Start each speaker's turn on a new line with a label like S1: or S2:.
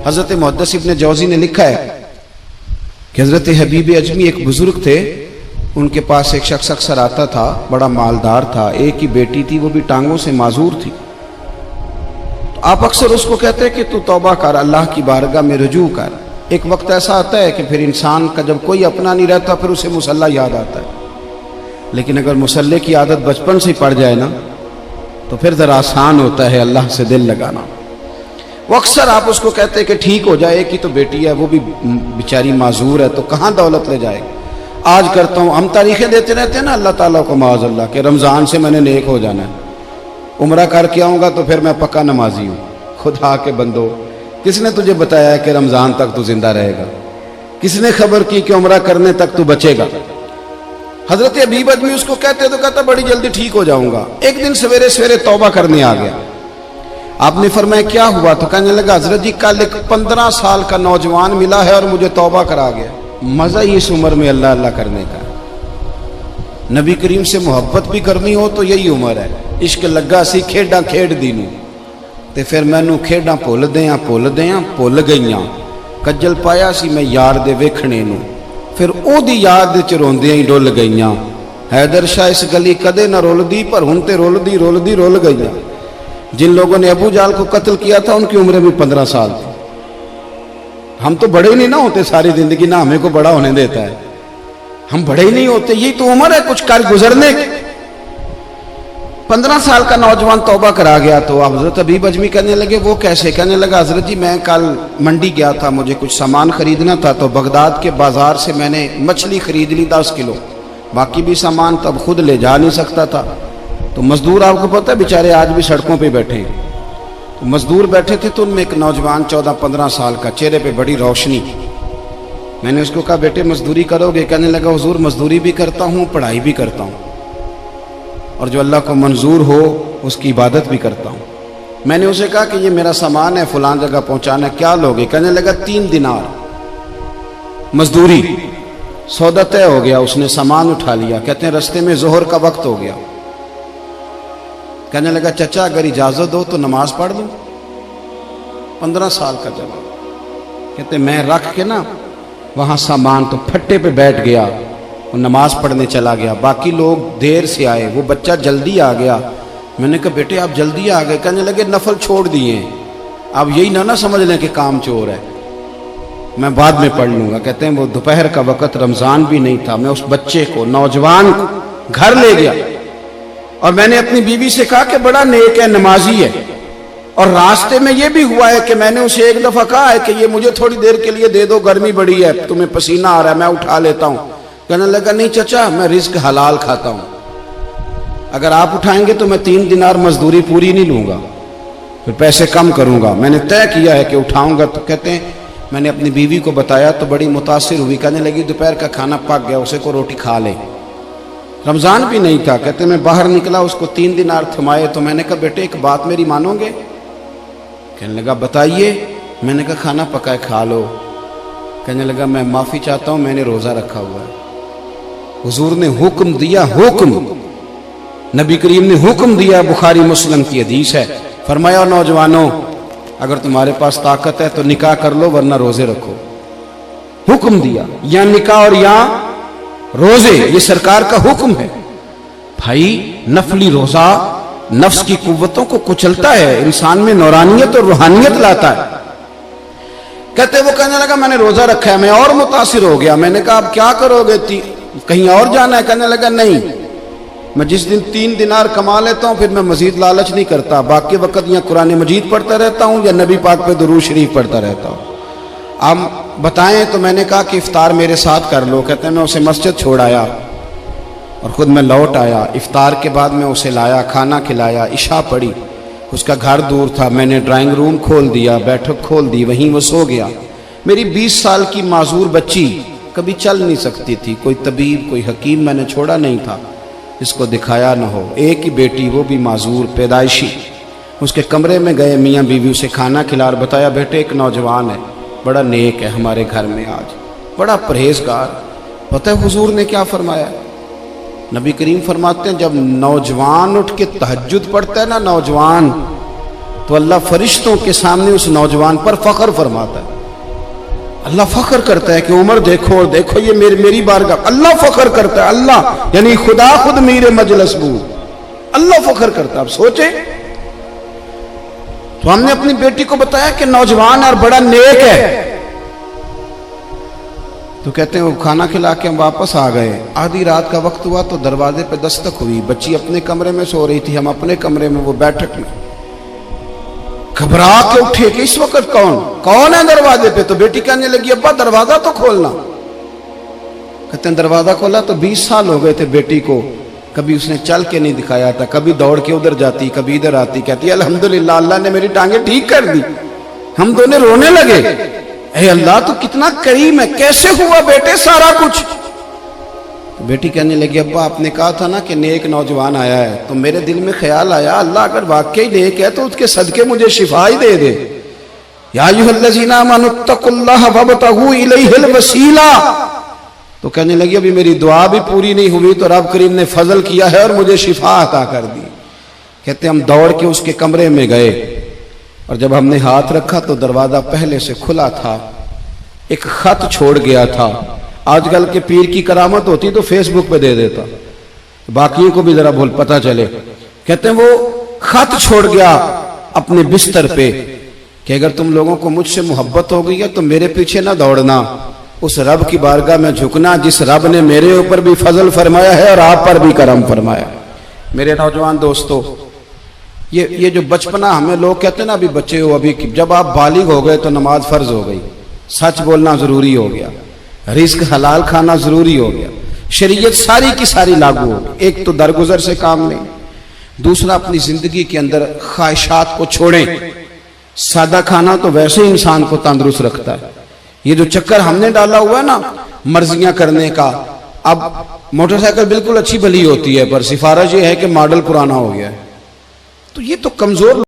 S1: हजरत मुहद्दिस इब्न जौज़ी ने लिखा है कि हजरत हबीब अजमी एक बुजुर्ग थे, उनके पास एक शख्स अक्सर आता था, बड़ा मालदार था, एक ही बेटी थी, वो भी टांगों से माजूर थी। तो आप अक्सर उसको कहते कि तू तौबा कर, अल्लाह की बारगाह में रुजू कर। एक वक्त ऐसा आता है कि फिर इंसान का जब कोई अपना नहीं रहता फिर उसे मुसल्ला याद आता है, लेकिन अगर मुसल्ले की आदत बचपन से ही पड़ जाए ना तो फिर ज़रा आसान होता है अल्लाह से दिल लगाना। वो अक्सर आप उसको कहते हैं कि ठीक हो जाए, कि तो बेटी है, वो भी बेचारी माजूर है, तो कहाँ दौलत ले जाएगी। आज करता हूँ, हम तारीखें देते रहते हैं ना अल्लाह ताला को माज़अल्लाह के रमज़ान से मैंने नेक हो जाना है, उम्रा करके आऊँगा तो फिर मैं पक्का नमाजी हूँ। खुदा के बंदो, किसने तुझे बताया है कि रमज़ान तक तू जिंदा रहेगा? किसने खबर की कि उम्रा करने तक तू बचेगा? हजरत हबीब अजमी उसको कहते तो कहता बड़ी जल्दी ठीक हो जाऊंगा। एक दिन सवेरे सवेरे तौबा करने आ गया। आपने फरमाया क्या हुआ? तो कहने लगा हजरत जी कल एक 15 साल का नौजवान मिला है और मुझे तौबा करा गया। मजा ही इस उम्र में अल्लाह अल्लाह करने का। नबी करीम से मोहब्बत भी करनी हो तो यही उम्र है। इश्क लगा सी खेडा खेड दी नूं ते फिर मैनू खेडा भुल भुल गईयां। कज्जल पाया सी मैं यार दे वेखणे नूं, फिर ओदी याद च रोंदियां ही डुल गईयां। हैदर शाह इस गली कदे न रुलदी, पर हुण ते रुलदी रुलदी रुल गईयां। जिन लोगों ने अबू जाल को कत्ल किया था उनकी उम्र भी 15 साल थी। हम तो बड़े नहीं ना होते सारी जिंदगी, ना हमें को बड़ा होने देता है, हम बड़े ही नहीं होते। यही तो उम्र है कुछ कर गुजरने की। 15 साल का नौजवान तौबा करा गया। तो हजरत हबीब अजमी कहने लगे वो कैसे? कहने लगा हजरत जी मैं कल मंडी गया था, मुझे कुछ सामान खरीदना था, तो बगदाद के बाजार से मैंने मछली खरीद ली 10 किलो, बाकी भी सामान तब खुद ले जा नहीं सकता था। तो मजदूर आपको पता है बेचारे आज भी सड़कों पे बैठे हैं। तो मजदूर बैठे थे तो उनमें एक नौजवान 14-15 साल का, चेहरे पे बड़ी रोशनी। मैंने उसको कहा बेटे मजदूरी करोगे? कहने लगा हुजूर मजदूरी भी करता हूँ, पढ़ाई भी करता हूँ, और जो अल्लाह को मंजूर हो उसकी इबादत भी करता हूँ। मैंने उसे कहा कि ये मेरा सामान है, फलां जगह पहुँचाना, क्या लोगे? कहने लगा 3 दिनार मजदूरी। सौदा तय हो गया, उसने सामान उठा लिया। कहते हैं रास्ते में जोहर का वक्त हो गया। कहने लगा चचा अगर इजाजत दो तो नमाज पढ़ लूं। 15 साल का जवाब। कहते मैं रख के ना वहां सामान तो फट्टे पे बैठ गया और नमाज पढ़ने चला गया। बाकी लोग देर से आए, वो बच्चा जल्दी आ गया। मैंने कहा बेटे आप जल्दी आ गए? कहने लगे नफल छोड़ दिए, अब यही ना समझ लें कि काम चोर है, मैं बाद में पढ़ लूंगा। कहते हैं वो दोपहर का वक्त, रमजान भी नहीं था, मैं उस बच्चे को, नौजवान को घर ले गया और मैंने अपनी बीवी से कहा कि बड़ा नेक है, नमाजी है। और रास्ते में यह भी हुआ है कि मैंने उसे एक दफा कहा है कि ये मुझे थोड़ी देर के लिए दे दो, गर्मी बड़ी है, तुम्हें पसीना आ रहा है, मैं उठा लेता हूं। कहने लगा नहीं चचा मैं रिस्क हलाल खाता हूं, अगर आप उठाएंगे तो मैं 3 दिनार मजदूरी पूरी नहीं लूंगा, फिर पैसे कम करूंगा। मैंने तय किया है कि उठाऊंगा। तो कहते हैं मैंने अपनी बीवी को बताया तो बड़ी मुतासिर हुई। कहने लगी दोपहर का खाना पक गया, उसे को रोटी खा ले। रमजान भी नहीं था। कहते मैं बाहर निकला, उसको 3 दिनार थमाए। तो मैंने कहा बेटे एक बात मेरी मानोगे? कहने लगा बताइए। मैंने कहा खाना पकाए खा लो। कहने लगा मैं माफी चाहता हूं, मैंने रोजा रखा हुआ है। हुजूर ने हुक्म दिया, हुक्म, नबी करीम ने हुक्म दिया, बुखारी मुस्लिम की हदीस है। फरमाया नौजवानों अगर तुम्हारे पास ताकत है तो निकाह कर लो, वरना रोजे रखो। हुक्म दिया, या निकाह और या रोजे, ये सरकार का हुक्म है। भाई नफली रोजा नफ्स की कुव्वतों को कुचलता है, इंसान में नौरानियत और रूहानियत लाता है। कहते वो कहने लगा मैंने रोजा रखा है। मैं और मुतासिर हो गया। मैंने कहा अब क्या करोगे? कहीं और जाना है? कहने लगा नहीं, मैं जिस दिन 3 दिनार कमा लेता हूं फिर मैं मजीद लालच नहीं करता, बाकी वक्त या कुरान मजीद पढ़ता रहता हूं या नबी पाक पे दुरूद शरीफ पढ़ता रहता हूं। आप बताएं। तो मैंने कहा कि इफ्तार मेरे साथ कर लो। कहते हैं मैं उसे मस्जिद छोड़ आया और खुद मैं लौट आया। इफ्तार के बाद मैं उसे लाया, खाना खिलाया, इशा पढ़ी। उसका घर दूर था, मैंने ड्राइंग रूम खोल दिया, बैठक खोल दी, वहीं वो सो गया। मेरी 20 साल की माजूर बच्ची कभी चल नहीं सकती थी, कोई तबीब कोई हकीम मैंने छोड़ा नहीं था इसको दिखाया न हो। एक ही बेटी, वो भी माजूर पैदाइशी। उसके कमरे में गए, मियाँ बीवी उसे खाना खिला और बताया बेटे एक नौजवान है, बड़ा नेक है हमारे घर में, आज बड़ा परहेजगार। पता है हुजूर ने क्या फरमाया? नबी करीम फरमाते हैं जब नौजवान उठ के तहज्जुद पढ़ता है ना, नौजवान तो अल्लाह फरिश्तों के सामने उस नौजवान पर फख्र फरमाता है। अल्लाह फख्र करता है कि उमर देखो और देखो ये मेरी बारगाह। अल्लाह फख्र करता है, अल्लाह यानी खुदा खुद मीरे मजलिस बूद, अल्लाह फख्र करता है। अब सोचे, तो हमने अपनी बेटी को बताया कि नौजवान और बड़ा नेक है, तो कहते हैं वो खाना खिला के हम वापस आ गए। आधी रात का वक्त हुआ तो दरवाजे पे दस्तक हुई। बच्ची अपने कमरे में सो रही थी, हम अपने कमरे में, वो बैठक में। घबरा के उठे कि इस वक्त कौन है दरवाजे पे? तो बेटी कहने लगी अब्बा दरवाजा तो खोलना। कहते हैं दरवाजा खोला तो 20 साल हो गए थे बेटी को, कभी उसने चल के नहीं दिखाया था, कभी दौड़ के उधर जाती, कभी इधर आती। कहती अल्हम्दुलिल्लाह अल्लाह ने मेरी टांगे ठीक कर दी। हम दोनों रोने लगे, हे अल्लाह तू कितना करीम है, कैसे हुआ बेटे सारा कुछ? तो बेटी कहने लगी अब्बा आपने कहा था ना कि नेक नौजवान आया है, तो मेरे दिल में ख्याल आया अल्लाह अगर वाकई नेक है तो उसके सदके मुझे शिफा ही दे दे। या अय्युहल्लज़ीना आमनुत्तकुल्लाह वब्तगू इलैहिल वसीला। तो कहने लगी अभी मेरी दुआ भी पूरी नहीं हुई तो रब करीम ने फजल किया है और मुझे शिफा अता कर दी। कहते हम दौड़ के उसके कमरे में गए और जब हमने हाथ रखा तो दरवाजा पहले से खुला था, एक खत छोड़ गया था। आजकल के पीर की करामत होती तो फेसबुक पे दे देता, बाकियों को भी जरा भूल पता चले। कहते हैं वो खत छोड़ गया अपने बिस्तर पे कि अगर तुम लोगों को मुझसे मोहब्बत हो गई है तो मेरे पीछे ना दौड़ना, उस रब की बारगाह में झुकना जिस रब ने मेरे ऊपर भी फजल फरमाया है और आप पर भी करम फरमाया। मेरे नौजवान दोस्तों, ये जो बचपना हमें लोग कहते हैं ना अभी बच्चे हो, अभी जब आप बालिग हो गए तो नमाज फर्ज हो गई, सच बोलना जरूरी हो गया, रिस्क हलाल खाना जरूरी हो गया, शरीयत सारी की सारी लागू हो गई। एक तो दरगुजर से काम लें, दूसरा अपनी जिंदगी के अंदर ख्वाहिशात को छोड़ें। सादा खाना तो वैसे ही इंसान को तंदुरुस्त रखता है। ये जो चक्कर हमने डाला हुआ है ना मर्जियां करने का, अब मोटरसाइकिल बिल्कुल अच्छी भली होती है पर सिफारिश ये है कि मॉडल पुराना हो गया है, तो ये तो कमजोर